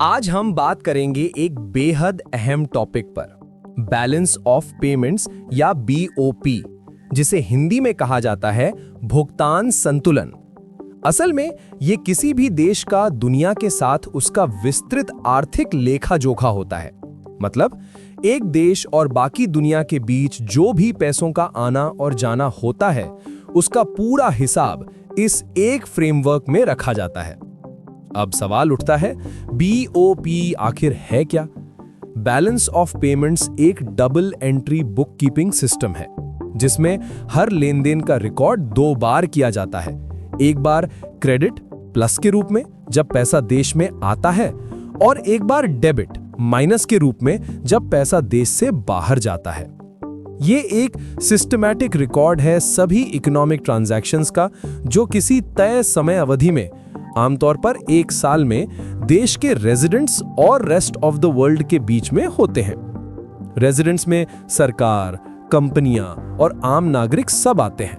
आज हम बात करेंगे एक बेहद अहम टॉपिक पर, बैलेंस ऑफ पेमेंट्स या बीओपी, जिसे हिंदी में कहा जाता है भुगतान संतुलन। असल में ये किसी भी देश का दुनिया के साथ उसका विस्तृत आर्थिक लेखा जोखा होता है। मतलब एक देश और बाकी दुनिया के बीच जो भी पैसों का आना और जाना होता है, उसका पूरा हिसाब इस एक फ्रेमवर्क में रखा जाता है। अब सवाल उठता है, बीओपी आखिर है क्या? बैलेंस ऑफ पेमेंट्स एक double entry book keeping system है, जिसमें हर लेन देन का रिकॉर्ड 2 बार किया जाता है। एक बार क्रेडिट प्लस के रूप में जब पैसा देश में आता है, और एक बार डेबिट माइनस के रूप में जब पैसा देश से बाहर जाता है। ये एक सिस्टमैटिक रिकॉर्ड है सभी इकोनॉमिक ट्रांजैक्शंस का, जो किसी तय समय अवधि में, आमतौर पर 1 साल में, देश के रेजिडेंट्स और रेस्ट ऑफ द वर्ल्ड के बीच में होते हैं। रेजिडेंट्स में सरकार, कंपनियां और आम नागरिक सब आते हैं।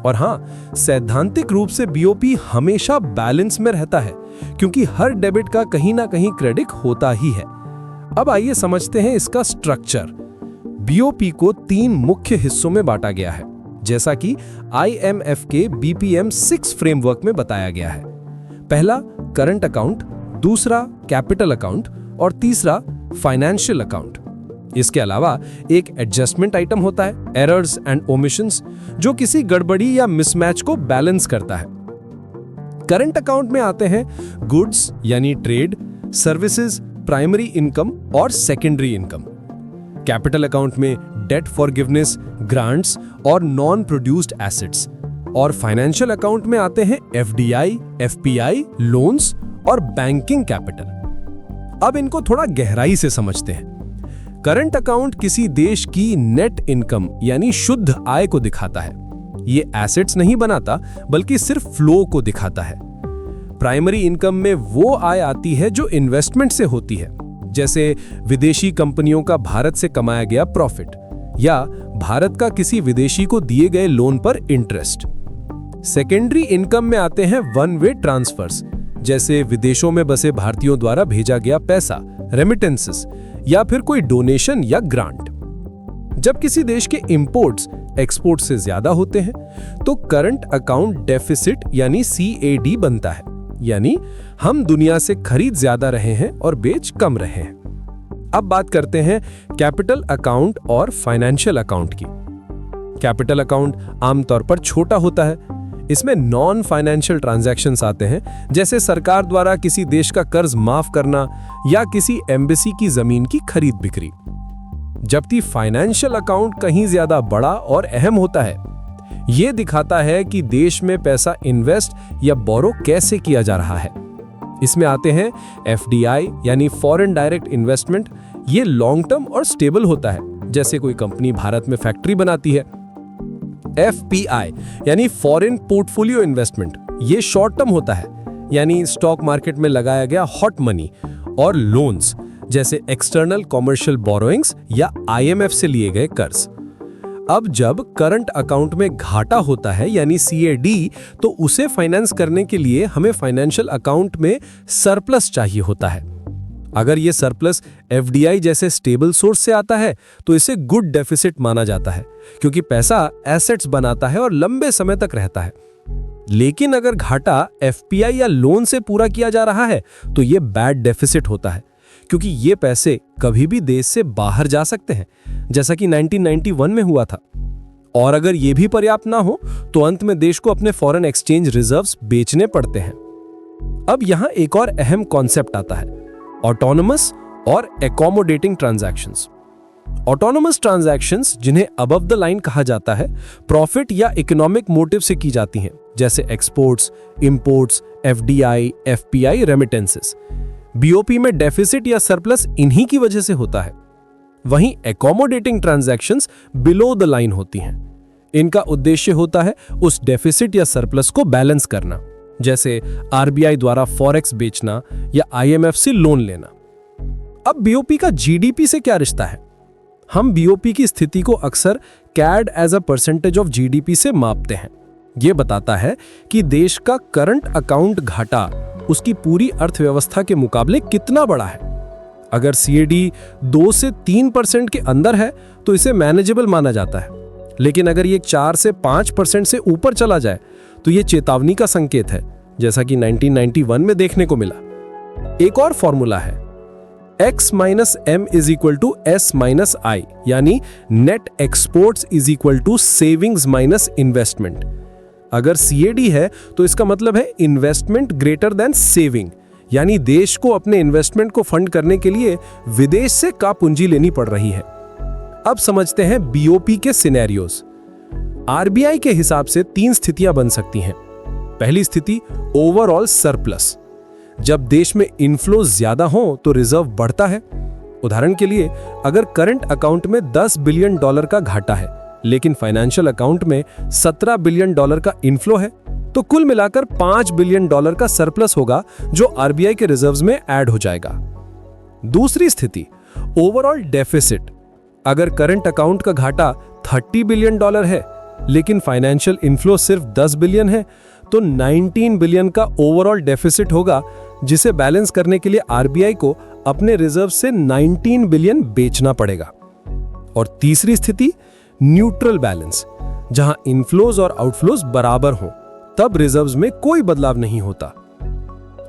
और हां, सैद्धांतिक रूप से बीओपी हमेशा बैलेंस में रहता है, क्योंकि हर डेबिट का कहीं ना कहीं क्रेडिट होता ही है। अब आइए समझते हैं इसका स्ट्रक्चर। बीओपी को 3 मुख्य हिस्सों में बांटा गया है, जैसा कि IMF के BPM 6 फ्रेमवर्क में बताया गया है। पहला करंट अकाउंट, दूसरा कैपिटल अकाउंट और तीसरा फाइनेंशियल अकाउंट। इसके अलावा एक एडजस्टमेंट आइटम होता है, एरर्स एंड ओमिशंस, जो किसी गड़बड़ी या मिसमैच को बैलेंस करता है। करंट अकाउंट में आते हैं गुड्स यानी ट्रेड, सर्विसेज, प्राइमरी इनकम और सेकेंडरी इनकम। कैपिटल अकाउंट में डेट फॉरगिवनेस, ग्रांट्स और नॉन प्रोड्यूस्ड एसेट्स। और फाइनेंशियल अकाउंट में आते हैं FDI, FPI, लोन्स और बैंकिंग कैपिटल। अब इनको थोड़ा गहराई से समझते हैं। करंट अकाउंट किसी देश की नेट इनकम यानी शुद्ध आय को दिखाता है। ये एसेट्स नहीं बनाता, बल्कि सिर्फ फ्लो को दिखाता है। प्राइमरी इनकम में वो आय आती है जो इन्वेस्टमेंट से होती है, जैसे विदेशी कंपनियों का भारत से कमाया गया प्रॉफिट या भारत का किसी विदेशी को दिए गए लोन पर इंटरेस्ट। सेकेंडरी इनकम में आते हैं वन वे ट्रांसफर्स, जैसे विदेशों में बसे भारतीयों द्वारा भेजा गया पैसा, रेमिटेंसेस या फिर कोई डोनेशन या ग्रांट। जब किसी देश के इंपोर्ट्स एक्सपोर्ट से ज्यादा होते हैं, तो करंट अकाउंट डेफिसिट यानी CAD बनता है, यानी हम दुनिया से खरीद ज्यादा रहे हैं और बेच कम रहे हैं। अब बात करते हैं कैपिटल अकाउंट और फाइनेंशियल अकाउंट की। कैपिटल अकाउंट आमतौर पर छोटा होता है। इसमें नॉन फाइनेंशियल ट्रांजैक्शंस आते हैं, जैसे सरकार द्वारा किसी देश का कर्ज माफ करना या किसी एम्बेसी की जमीन की खरीद बिक्री। जबकि फाइनेंशियल अकाउंट कहीं ज्यादा बड़ा और अहम होता है। यह दिखाता है कि देश में पैसा इन्वेस्ट या बोरो कैसे किया जा रहा है। इसमें आते हैं FDI यानी फॉरेन डायरेक्ट इन्वेस्टमेंट। ये लॉन्ग टर्म और स्टेबल होता है, जैसे कोई कंपनी भारत में फैक्ट्री बनाती है। FPI यानी फॉरेन पोर्टफोलियो इन्वेस्टमेंट। ये शॉर्ट टर्म होता है, यानी स्टॉक मार्केट में लगाया गया हॉट मनी। और लोन्स, जैसे एक्सटर्नल कॉमर्शियल बोरोइंग्स या IMF से लिए गए कर्ज। अब जब करंट अकाउंट में घाटा होता है यानी CAD, तो उसे फाइनेंस करने के लिए हमें फाइनेंशियल अकाउंट में सरप्लस चाहिए होता है। अगर ये सरप्लस FDI जैसे स्टेबल सोर्स से आता है, तो इसे गुड डेफिसिट माना जाता है, क्योंकि पैसा एसेट्स बनाता है और लंबे समय तक रहता है। लेकिन अगर घाटा FPI या लोन से पूरा किया जा रहा है, तो ये बैड डेफिसिट होता है, क्योंकि ये पैसे कभी भी देश से बाहर जा सकते हैं, जैसा कि 1991 में हुआ था। और अगर ये भी पर्याप्त ना हो, तो अंत में देश को अपने फॉरेन एक्सचेंज रिजर्व्स बेचने पड़ते हैं। अब यहां एक और अहम कॉन्सेप्ट आता है, ऑटोनोमस और एकोमोडेटिंग ट्रांजैक्शंस। ऑटोनोमस ट्रांजैक्शंस, जिन्हें अबव द लाइन कहा जाता है, प्रॉफिट या इकोनॉमिक मोटिव से की जाती हैं, जैसे exports, imports, FDI, FPI, remittances. BOP में डेफिसिट या सरप्लस इन्हीं की वजह से होता है। वहीं accommodating transactions below the line होती हैं। इनका उद्देश्य होता है उस डेफिसिट या सरप्लस को बैलेंस करना, जैसे RBI द्वारा फॉरेक्स बेचना या IMF से लोन लेना। अब बीओपी का GDP से क्या रिश्ता है? हम बीओपी की स्थिति को अक्सर CAD as a percentage of GDP से मापते हैं। ये बताता है कि देश का करंट अकाउंट घाटा उसकी पूरी अर्थव्यवस्था के मुकाबले कितना बड़ा है। अगर सीएडी 2 से 3% के अंदर है तो इसे मैनेजेबल माना जाता है, लेकिन अगर ये 4 से 5% से ऊपर चला जाए तो ये चेतावनी का संकेत है, जैसा कि 1991 में देखने को मिला। एक और फॉर्मूला है x minus m is equal to s minus I, यानी net exports is equal to savings minus investment. अगर सीएडी है तो इसका मतलब है इन्वेस्टमेंट ग्रेटर देन सेविंग, यानी देश को अपने इन्वेस्टमेंट को फंड करने के लिए विदेश से का पूंजी लेनी पड़ रही है। अब समझते हैं बीओपी के सिनेरियोज। आरबीआई के हिसाब से 3 स्थितियां बन सकती हैं। पहली स्थिति ओवरऑल सरप्लस, जब देश में इनफ्लो ज्यादा हो तो रिजर्व बढ़ता है। उदाहरण के लिए, अगर करंट अकाउंट में $10 बिलियन का घाटा है लेकिन फाइनेंशियल अकाउंट में $17 बिलियन का इनफ्लो है, तो कुल मिलाकर $5 बिलियन का सरप्लस होगा जो आरबीआई के रिजर्व्स में ऐड हो जाएगा। दूसरी स्थिति ओवरऑल डेफिसिट, अगर करंट अकाउंट का घाटा $30 बिलियन है लेकिन फाइनेंशियल इनफ्लो सिर्फ 10 बिलियन है, तो 19 बिलियन का ओवरऑल डेफिसिट होगा, जिसे बैलेंस करने के लिए आरबीआई को अपने रिजर्व से 19 बिलियन बेचना पड़ेगा। और तीसरी स्थिति न्यूट्रल बैलेंस, जहां इनफ्लोज और आउटफ्लोज बराबर हों, तब रिजर्व्स में कोई बदलाव नहीं होता।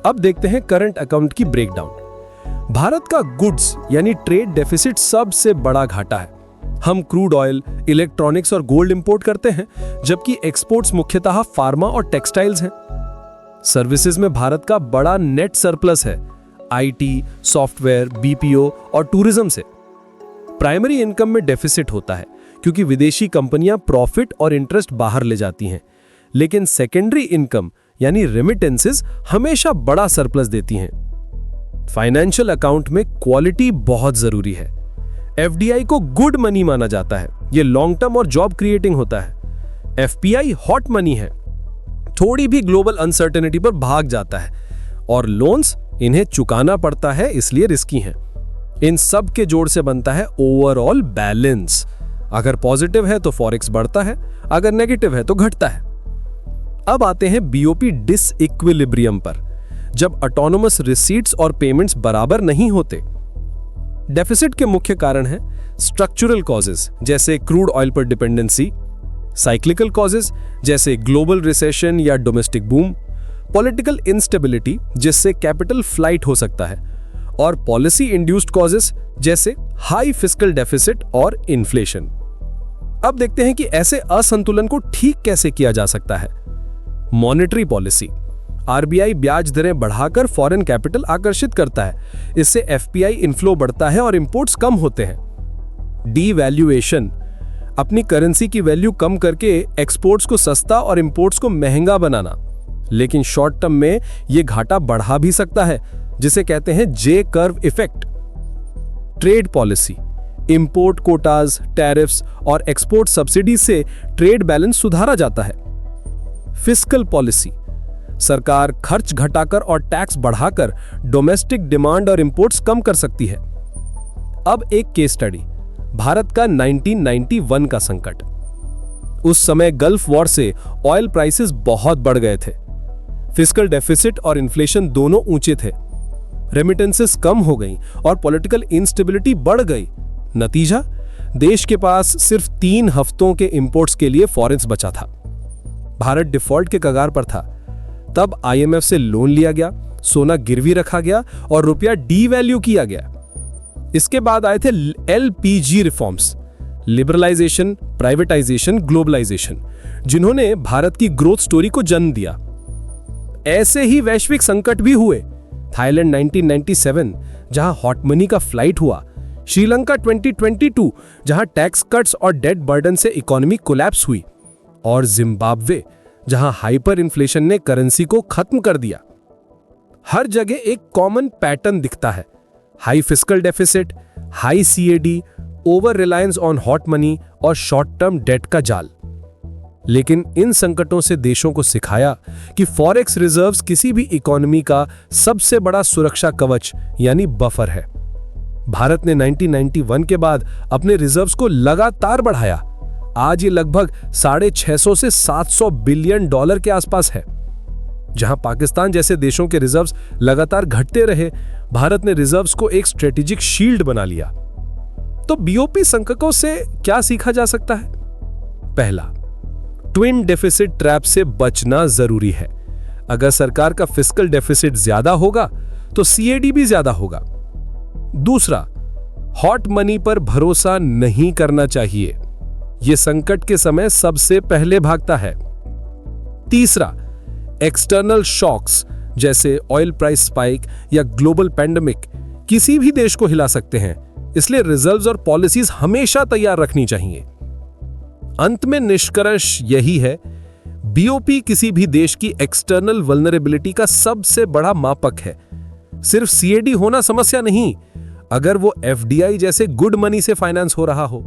अब देखते हैं करंट अकाउंट की ब्रेकडाउन। भारत का गुड्स यानी ट्रेड डेफिसिट सबसे बड़ा घाटा है। हम क्रूड ऑयल, इलेक्ट्रॉनिक्स और गोल्ड इंपोर्ट करते हैं, जबकि एक्सपोर्ट्स मुख्यतः फार्मा और टेक्सटाइल्स हैं। सर्विसेज में भारत का बड़ा नेट सरप्लस है, आईटी, सॉफ्टवेयर, बीपीओ और टूरिज्म से। प्राइमरी इनकम में डेफिसिट होता है क्योंकि विदेशी कंपनियां प्रॉफिट और इंटरेस्ट बाहर ले जाती हैं, लेकिन सेकेंडरी इनकम यानी रेमिटेंसेस हमेशा बड़ा सरप्लस देती हैं। फाइनेंशियल अकाउंट में क्वालिटी बहुत जरूरी है। एफडीआई को गुड मनी माना जाता है, ये लॉन्ग टर्म और जॉब क्रिएटिंग होता है। एफपीआई हॉट मनी है, थोड़ी भी ग्लोबल अनसर्टेनिटी पर भाग जाता है, और लोन्स इन्हें चुकाना पड़ता है, इसलिए रिस्की हैं। इन सब के जोड़ से बनता है ओवरऑल बैलेंस। अगर पॉजिटिव है तो फॉरेक्स बढ़ता है, अगर नेगेटिव है तो घटता है। अब आते हैं बीओपी डिसइक्विलिब्रियम पर, जब ऑटोनोमस रिसीट्स और पेमेंट्स बराबर नहीं होते। डेफिसिट के मुख्य कारण हैं स्ट्रक्चरल कॉजेज जैसे क्रूड ऑयल पर डिपेंडेंसी, साइक्लिकल कॉजेज जैसे ग्लोबल रिसेशन या डोमेस्टिक बूम, पॉलिटिकल इंस्टेबिलिटी जिससे कैपिटल फ्लाइट हो सकता है, और पॉलिसी इंड्यूस्ड कॉजेज जैसे हाई फिस्कल डेफिसिट और इन्फ्लेशन। अब देखते हैं कि ऐसे असंतुलन को ठीक कैसे किया जा सकता है। मॉनेटरी पॉलिसी, आरबीआई ब्याज दरें बढ़ाकर फॉरेन कैपिटल आकर्षित करता है, इससे एफपीआई इनफ्लो बढ़ता है और इंपोर्ट्स कम होते हैं। डीवैल्यूएशन, अपनी करेंसी की वैल्यू कम करके एक्सपोर्ट्स को सस्ता और इंपोर्ट्स को महंगा बनाना, लेकिन शॉर्ट टर्म में यह घाटा बढ़ा भी सकता है, जिसे कहते हैं J curve effect. Trade policy, import Kota's, tariffs और एक्सपोर्ट सब्सिडी से ट्रेड बैलेंस सुधारा जाता है। फिस्कल पॉलिसी, सरकार खर्च घटाकर और टैक्स बढ़ाकर डोमेस्टिक डिमांड और इंपोर्ट्स कम कर सकती है। अब एक केस स्टडी, भारत का 1991 का संकट। उस समय गल्फ वॉर से ऑयल प्राइसेस बहुत बढ़ गए थे, फिस्कल डेफिसिट और इन्फ्लेशन दोनों ऊंचे थे, रेमिटेंसेस कम हो गई और पॉलिटिकल इंस्टेबिलिटी बढ़ गई। नतीजा, देश के पास सिर्फ 3 हफ्तों के इंपोर्ट्स के लिए फॉरेक्स बचा था। भारत डिफॉल्ट के कगार पर था। तब आईएमएफ से लोन लिया गया, सोना गिरवी रखा गया और रुपया डीवैल्यू किया गया। इसके बाद आए थे LPG reforms, liberalisation, privatisation, globalisation, जिन्होंने भारत की ग्रोथ स्टोरी को जन्म दिया। ऐसे ही वैश्विक संकट भी हुए। थाईलैंड 1997, जहां हॉट मनी का फ्लाइट हुआ, श्रीलंका 2022, जहां टैक्स कट्स और डेट बर्डन से इकोनॉमी कोलैप्स हुई, और जिम्बाब्वे, जहां हाइपर इन्फ्लेशन ने करेंसी को खत्म कर दिया। हर जगह एक कॉमन पैटर्न दिखता है, high fiscal deficit, high CAD, over reliance on hot money और शॉर्ट टर्म डेट का जाल। लेकिन इन संकटों से देशों को सिखाया कि फॉरेक्स रिजर्व्स किसी भी इकोनॉमी का सबसे बड़ा सुरक्षा कवच यानी बफर है। भारत ने 1991 के बाद अपने रिजर्व्स को लगातार बढ़ाया। आज ये लगभग $650 से $700 बिलियन के आसपास है। जहां पाकिस्तान जैसे देशों के रिजर्व्स लगातार घटते रहे, भारत ने रिजर्व्स को एक स्ट्रेटेजिक शील्ड बना लिया। तो बीओपी संकटों से क्या सीखा जा सकता है? पहला, ट्विन डेफिसिट ट्रैप से बचना जरूरी है। अगर सरकार का फिस्कल डेफिसिट ज्यादा होगा तो सीएडी भी ज्यादा होगा। दूसरा, हॉट मनी पर भरोसा नहीं करना चाहिए, यह संकट के समय सबसे पहले भागता है। तीसरा, एक्सटर्नल शॉक्स जैसे ऑयल प्राइस स्पाइक या ग्लोबल पैंडेमिक किसी भी देश को हिला सकते हैं, इसलिए रिजर्व्स और पॉलिसीज हमेशा तैयार रखनी चाहिए। अंत में निष्कर्ष यही है, बीओपी किसी भी देश की एक्सटर्नल वल्नरेबिलिटी का सबसे बड़ा मापक है। सिर्फ सीएडी होना समस्या नहीं, अगर वो एफडीआई जैसे गुड मनी से फाइनेंस हो रहा हो,